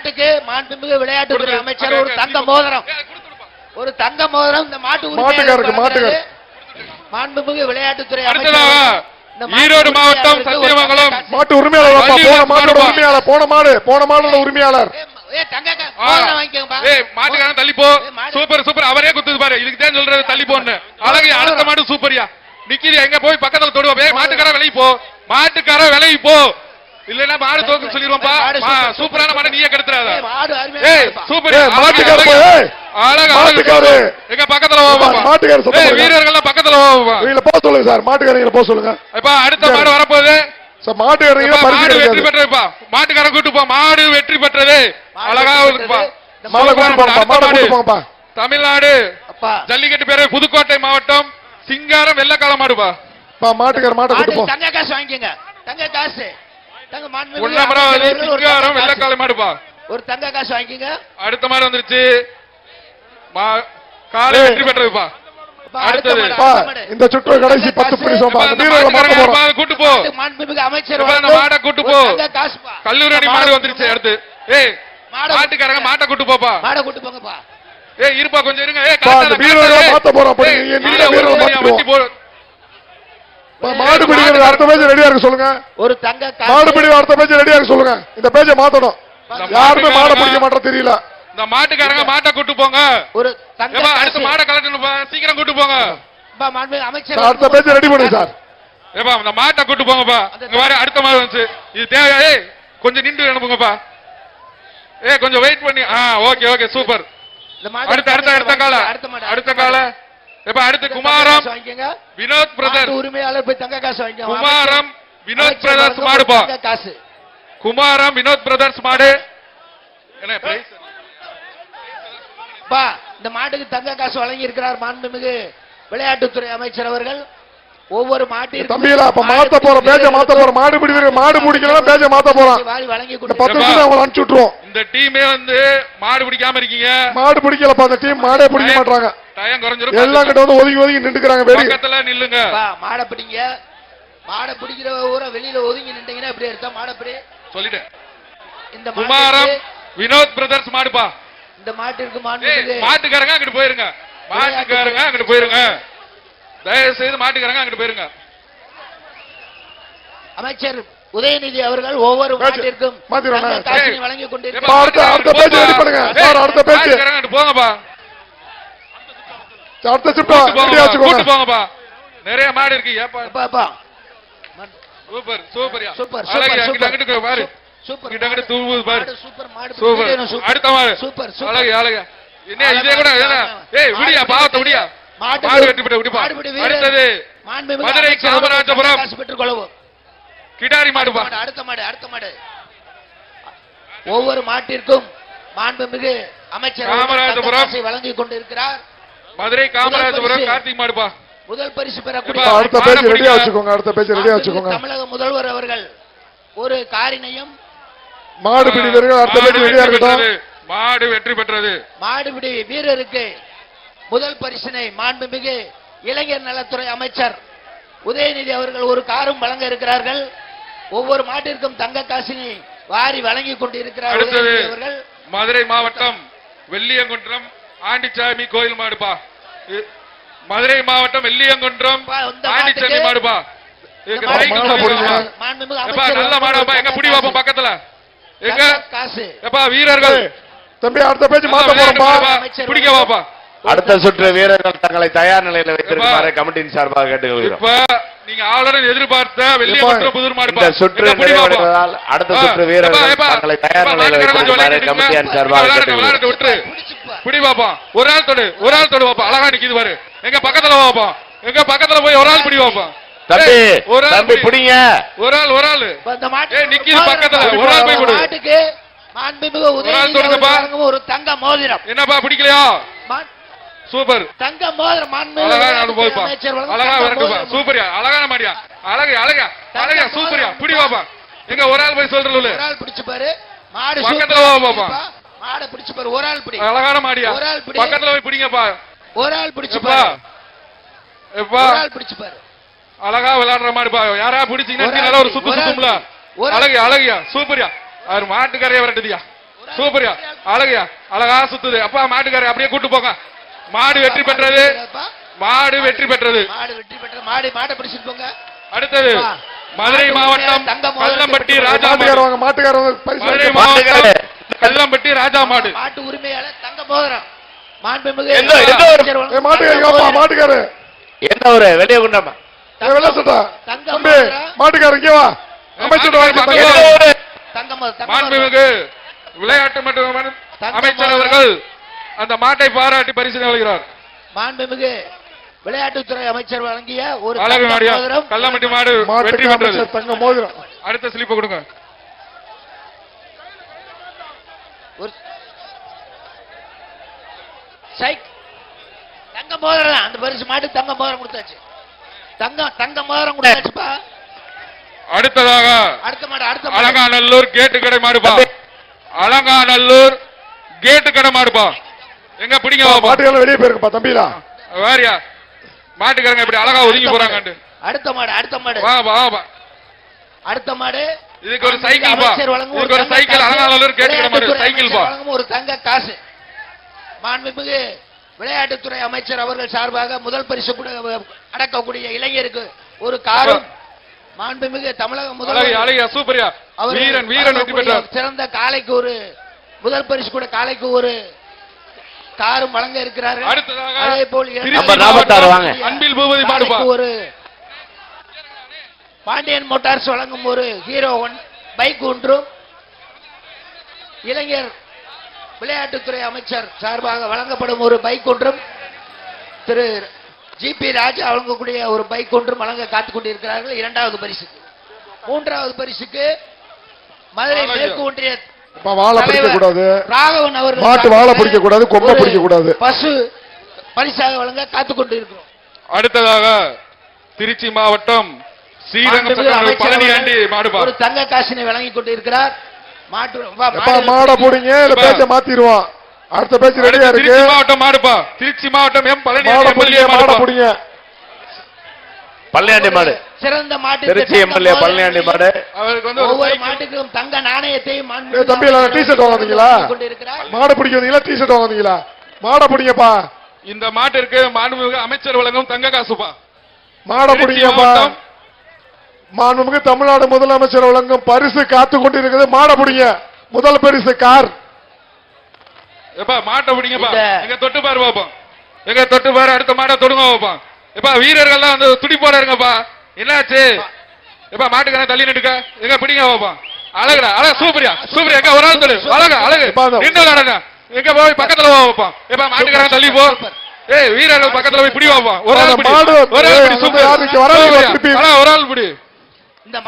மாட்டுக்கு மாண்புமிகு விளையாட்டுத்துறை அமைச்சர் ஒரு தங்க மோதிரம், ஒரு தங்க மோதிரம் இந்த மாட்டுக்கு மாண்புமிகு விளையாட்டுத்துறை அமைச்சர். ஈரோடு மாவட்டம் சத்தியமங்கலம் மாட்டு உரிமையாளர் போன மாடு உரிமையாளர் மாட்டுக்காரன் தள்ளிப்போ. சூப்பர் சூப்பர், அவரே குத்துது பாரு. இதுக்கு தான் சொல்றது தள்ளிப்போன்னு. அழகு அடுத்த மாடு சூப்பரியா நிக்கிது. எங்க போய் பக்கத்துல தொடுவோம். மாட்டுக்கார விலகி போ, மாட்டுக்கார விலகி போ, இல்லன்னா மாடு தோக்கு சொல்லிடுவோம்ப்பா. சூப்பரான மாடு நீயே கெடுத்துறாத. சூப்பர் அழகு எங்க பக்கத்துல மாட்டுக்கார வீரர்கள் பக்கத்துல போக சொல்லுங்க சார். மாட்டுக்காரங்க போக சொல்லுங்க. அடுத்த மாடு வரப்போகுது. மாட்டுக்காரங்க வெற்றி பெற்றதுப்பா. மாட்டுக்காரன் கூட்டு போ. மாடு வெற்றி பெற்றது. அழகா இருக்குப்பா. தமிழ்நாடு ஜல்லிக்கட்டு பேரு புதுக்கோட்டை மாவட்டம் சிங்காரம் வெள்ளக்கால மாடுப்பா. மாட்டுக்கார மாட்டை கூட்டு போ. தங்க காசு வாங்கிக்கங்க. தங்க காசு சிங்காரம் வெள்ளக்கால மாடுப்பா. ஒரு தங்க காசு வாங்கிக்கங்க. அடுத்த மாடு வந்துருச்சு. காலை வெற்றி பெற்றதுப்பா. அடுத்தது இந்த சுற்று கடைசி 10 பரிசு கூட்டு போ. மாண்புமிகு அமைச்சர் மாடை கூட்டு போ. கல்லூரி அணி மாடு வந்துருச்சு. அடுத்து மாட்டுக்காரங்க மாட்டை கூட்டு போப்பா. மாடை கூட்டு போங்கப்பா. இருப்பா கொஞ்சம் இருங்க. மாடு பிடிக்கிறது அடுத்த பேஜ் ரெடியா இருக்கு சொல்லுங்க. ஒரு தங்க மாடு பிடி அடுத்த பேஜ் ரெடியா இருக்கு சொல்லுங்க. இந்த பேஜை மாத்தணும். யாருமே மாடை பிடிக்க மாட்டோம் தெரியல. இந்த மாட்டுக்காரங்க மாட்டை கூட்டு போங்க. ஒரு தங்க அடுத்த மாடை கலெக்டர் சீக்கிரம் கூட்டு போங்க. அமைச்சர் அடுத்த பேஜ் ரெடி பண்ணுங்க சார். ஏப்பா இந்த மாட்டை கூட்டு போங்கப்பா. இங்க வர அடுத்த மாடு வந்துச்சு. இது தேவை. கொஞ்சம் நின்று அனுப்புங்கப்பா. கொஞ்சம் வெயிட் பண்ணி. Okay okay super. அடுத்த கால அடுத்து குமாரம் வினோத் பிரதர்ஸ் உரிமையாளர் போய் தங்க காசு வாங்கிக்க. குமாரம் வினோத் பிரதர்ஸ் மாடுப்பா. காசு குமாரம் வினோத் பிரதர்ஸ் மாடு. என்ன பிரைஸ் பா? இந்த மாட்டுக்கு தங்க காசு வழங்கி இருக்கிறார் மாண்புமிகு விளையாட்டுத்துறை அமைச்சர் அவர்கள். ஒவ்வொரு மாட்டிற்கும் தம்பிகளா அப்ப மாத்த போற பேஜ மாத்த போற. மாடு பிடிக்கிற மாடு பிடிக்கலாம் பேஜ மாத்த போறோம். வழங்கி 10 நிமிஷம் அவங்கள அனுப்பிச்சு விட்டுருவோம். இந்த டீமே வந்து மாடு பிடிக்காம இருக்கீங்க. மாடு பிடிக்கலப்பா. அந்த டீம் மாடே பிடிக்க மாட்டாங்க. டைம் குறைஞ்சிரும். எல்லாம் கிட்ட வந்து ஒதுங்கி ஒதுங்கி நின்னுக்குறாங்க. பக்கத்துல நில்லுங்க. மாடை பிடிங்க. மாடை பிடிக்கிற ஊரை வெளியில ஒதுங்கி நின்றீங்கன்னா எப்படி எடுத்தா மாடை பிடி சொல்லிட்டேன். இந்த குமாரம் வினோத் பிரதர்ஸ் மாடுப்பா. இந்த மாட்டிற்கு மாட்டுக்காரங்க அங்கிட்டு போயிருங்க. மாட்டுக்காரங்க அங்கிட்டு போயிருங்க. தயவு செய்து மாட்டுக்காரங்க அங்கிட்டு போயிருங்க. அமைச்சர் உதயநிதி அவர்கள் ஒவ்வொரு மாட்டிற்கும் வழங்கி கொண்டிருக்கிறார். போங்கப்பா. போங்கப்பா. நிறைய மாடு இருக்கு. சூப்பர் சூப்பர்யா. சூப்பர் அங்கிட்டு பாரு. சூப்பர் தூவுது பாரு. சூப்பர் மாடு. சூப்பர் அடுத்த மாடு. சூப்பர் அழகு அழகு. என்ன இதே கூட விடியா பாவத்தை விடியா. மாடு வெட்டி போட்டு விடுப்பா. அடுத்தது மதுரை காமராஜபுரம் பெற்றுக் கொள்ளவும் கிடாரி மாடுப்பா. அடுத்த மாடு. ஒவ்வொரு மாட்டிற்கும் மாண்புமிகு அமைச்சர் காமராஜபுரம் வழங்கி கொண்டிருக்கிறார். மதுரை காமராஜபுரம் கார்த்திக் மாடுப்பா. முதல் பரிசு பெறக்கூடிய அடுத்த பேஜ் ரெடியா வச்சுக்கோங்க. அடுத்த பேஜ் ரெடியா வச்சுக்கோங்க. தமிழக முதல்வர் அவர்கள் ஒரு காரினையும் மாடு பிடி வீரர்கள் அடுத்த பேஜ் ரெடியா இருக்கட்டும். மாடு வெற்றி பெற்றது. மாடுபிடி வீரருக்கு முதல் பரிசினை மாண்புமிகு இளைஞர் நலத்துறை அமைச்சர் உதயநிதி அவர்கள் ஒரு காரும் வழங்க இருக்கிறார்கள். ஒவ்வொரு மாட்டிற்கும் தங்க காசினை வாரி வழங்கி கொண்டிருக்கிறார்கள். மதுரை மாவட்டம் வெள்ளியங்குன்றம் ஆண்டிச்சாமி கோயில் மாடுப்பா. மதுரை மாவட்டம் வெள்ளியங்குன்றம் ஆண்டிச்சாமி மாடுப்பா. நல்ல மாடுப்பா. எங்க புடி வாப்போம் பக்கத்துல. எங்க எப்பா வீரர்கள் தம்பி அடுத்த பேஜ் மாத்த போறோம்பா. பிடிக்க வாப்பா. அடுத்த சுற்று வீரர்கள் தங்களை தயார் நிலையில் வைத்திருக்குமாறு கமிட்டியின் சார்பாக கேட்டுக்கொள்கிறோம். இப்ப நீங்க ஆளுடன் எதிர்பார்த்த வெள்ளியங்குன்றம் புதூர் மாடு இந்த சுற்று நிறைவேறுவதால் அடுத்த சுற்று வீரர்கள் தங்களை தயார் நிலையில் வைத்திருக்குமாறு கமிட்டியின் சார்பாக கேட்டுக்கொள்கிறோம். பிடி பாப்போம். ஒரு ஆள் தொடு பாப்பா. அழகா நிக்குது பாரு. எங்க பக்கத்துல பாப்போம். எங்க பக்கத்துல போய் ஒரு ஆள் பிடி பாப்போம். தம்பி பிடிங்க. ஒரு ஆள் நிக்குது பக்கத்துல. ஒரு ஆள் போய் கொடு. ஒரு தங்க மோதிரம். என்னப்பா பிடிக்கலையா? சூப்பர் தங்க மோதிரம். அழகா வரட்டுப்பா. சூப்பரியா. அழகான மாடியா. அழகா சூப்பரியா. பிடி பாப்பா. எங்க ஒரு ஆள் போய் சொல்றல. ஒரு ஆள் பிடிச்சு பாரு. மாடு பக்கத்துல பாப்பா. மாடு பிடிச்சு பாரு. ஒரு ஆள் பிடி. அழகான மாடியா. பக்கத்துல போய் பிடிங்கப்பா. ஒரு ஆள் பிடிச்சு பாரு. ஒரு ஆள் பிடிச்சு பாரு. அழகா விளையாடுற மாடுப்பா. யாரா பிடிச்சீங்கன்னா நல்ல ஒரு சுத்து சுத்தும்ல. அழகியா சூப்பரியா. அவர் மாட்டுக்காரையா வரட்டுதியா. சூப்பர்யா அழகையா அழகா சுத்துது அப்பா மாட்டுக்காரர் அப்படியே கூட்டு போங்க மாடு வெற்றி பெற்றது மாடு வெற்றி பெற்றது மாடு வெற்றி பெற்ற மாட்டை பிடிச்சிட்டு போங்க. அடுத்தது மதுரை மாவட்டம் கல்லம்பட்டி ராஜா மாட்டுக்காரர் வாங்க, மாட்டுக்காரர் வந்து பரிசு மதுரை வாங்க. மாவட்டம் கல்லம்பட்டி ராஜா மாடு மாட்டு உரிமையாளர் தங்க மோதிரம் மாண்புமிகு எந்த ஒரு- ஏய், மாட்டுக்காரர் வாப்பா, மாட்டுக்காரர் என்ன ஒரு வெளியே கொண்டாமா ஏய், வெள்ளை சட்டை தங்க தம்பி மோதிரம். மாட்டுக்காரர் இங்கே வா அமைச்சர் வாங்கி மாட்டுக்காரர் தங்க என்ன ஒரு தங்க மோதிரம் மாண்புமிகு விளையாட்டு மற்றும் அமைச்சர் அவர்கள் அந்த மாட்டை பாராட்டி பரிசு வழங்குகிறார் மாண்புமிகு விளையாட்டுத்துறை அமைச்சர் வழங்கிய ஒரு அழகு தங்க மாடியா மோதிரம். கல்லம்பட்டி மாடு வெற்றி மாட்டுக்கு பெற்றது அமைச்சர் தங்க மோதிரம் அடுத்த ஸ்லிப் கொடுங்க ஒரு சைக் தங்க மோதிரம் தான். அந்த பரிசு மாட்டு தங்க மோதிரம் கொடுத்தாச்சு. தங்க மோதிரம் கொடுத்தாச்சுப்பா. அடுத்ததாக அடுத்த மாடு மாடு. அலங்காநல்லூர் கேட்டு கடை மாடுப்பா அலங்காநல்லூர் கேட்டு கடை மாடுப்பா எங்க பிடிங்க வாப்பா. மாட்டுக்காரர் வெளியே போயிருக்குப்பா தம்பிலா வேறியா மாட்டுக்காரங்க இப்படி அழகா ஒதுங்கி போறாங்க அடுத்த மாடு வா வா வா அடுத்த மாடு இதுக்கு ஒரு சைக்கிள் பா அமைச்சர் வழங்கும் இதுக்கு ஒரு தங்க சைக்கிள் காசு. அலங்காநல்லூர் கேட்டு கடை மாடு விளையாட்டுத்துறை சைக்கிள் அமைச்சர் பா வழங்கும் ஒரு தங்க காசு. மாண்புமிகு விளையாட்டுத்துறை அமைச்சர் அவர்கள் சார்பாக முதல் பரிசு கூட அடக்கக்கூடிய இளைஞருக்கு ஒரு காரும் மாண்புமிகு தமிழக அழகிய முதல்வர் அழகிய சூப்பரியா அவர்கள் வீரன் வீரன் வெற்றி பெற்றார் சிறந்த காலைக்கு ஒரு முதல் பரிசு கூட காலைக்கு ஒரு காரும் வழங்க இருக்கிறார்கள். அடுத்ததாக அதே போல் திருச்சி நம்பர் 46 வாங்க. அன்பில் பூபதி மாடுப்பா காலைக்கு ஒரு பாண்டியன் மோட்டார்ஸ் வழங்கும் ஒரு ஹீரோ ஒன் பைக் ஒன்றும் இளைஞர் விளையாட்டுத்துறை அமைச்சர் சார்பாக வழங்கப்படும் ஒரு பைக் ஒன்றும் திரு ஜிபி ராஜா வழங்கக்கூடிய ஒரு பைக் ஒன்றும் வழங்க காத்துக் கொண்டிருக்கிறார்கள். இரண்டாவது பரிசுக்கு. மூன்றாவது பரிசுக்கு மதுரை மேற்கு ஒன்றிய வாழை பிடிக்க கூடாது ராகவன் அவர்கள் மாட்டு வாழை பிடிக்க கூடாது கொம்பை ஒரு பிடிக்க கூடாது பசு பரிசாக வழங்க காத்துக் கொண்டிருக்கிறோம். அடுத்ததாக திருச்சி மாவட்டம் ஸ்ரீரங்கம் மாண்புமிகு பக்கம் அமைச்சர் பழனி அவர்கள் ஆண்டி மாடுப்பா ஒரு தங்க காசினை வழங்கி கொண்டிருக்கிறார். எப்பா மாடை போடுங்க இல்ல பேச்ச மாத்திடுவோம் அடுத்த பேச்சு ரெடியா அடுத்து இருக்கு திருச்சி மாவட்டம் மாடுப்பா திருச்சி மாவட்டம் எம் பழனி மாடை ஆண்டி பிடிங்க எம்எல்ஏ மாடை மாடுப்பா பிடிங்க பள்ளியாண்டி மாடு சிறந்த மாட்டு திருச்சி எம்எல்ஏ பழனியாண்டி மாடு அவருக்கு வந்து ஒரு ஒவ்வொரு சைக்கிள். மாட்டுக்கும் தங்க நாணயத்தையும் ஏய் தம்பி, எல்லாம் t-shirt வாங்குனீங்களா? கொண்டிருக்கிறார். மாடை பிடிக்க வந்தீங்களா டிஷர்ட் வாங்குனீங்களா மாடை பிடிங்கப்பா இந்த மாட்டிற்கு மாண்புமிகு அமைச்சர் வழங்கும் தங்க காசுப்பா மாடை திருச்சி பிடிங்கப்பா மாவட்டம் மாண்புமிகு தமிழ்நாடு முதலமைச்சர் வழங்கும் பரிசு காத்து கொண்டிருக்கிறது மாடை பிடிங்க முதல் பரிசு கார் எப்பா மாட்டை பிடிங்கப்பா இந்த- எங்க தொட்டு பாரு பாப்போம் எங்க தொட்டு பாரு அடுத்த மாட்டை தொடுங்க பாப்போம் எப்பா வீரர்கள்லாம் வந்து துடிப்போட இருங்கப்பா என்னாச்சு எப்பா மாட்டுக்கான தள்ளி நிட்டுக்க எங்க பிடிங்க பாப்போம் அழகுடா அழகு சூப்பரியா சூப்பரியா எங்க ஒரு ஆள் தொடு அழகு அழகு எப்பா, அந்த- நின்று விளையாடுங்க எங்க போய் பக்கத்துல வைப்போம் எப்பா மாட்டுக்காரன் தள்ளி போ ஏய் வீரர்கள் பக்கத்துல போய் பிடி வைப்போம் ஒரு ஆள் அந்த பிடி மாடு ஒரு ஆள் ஏய், பிடி அங்க சூப்பர் யாருக்கு வராது சூப்பர்யா. திருப்பி. அழகு, ஒரு ஆள் பிடி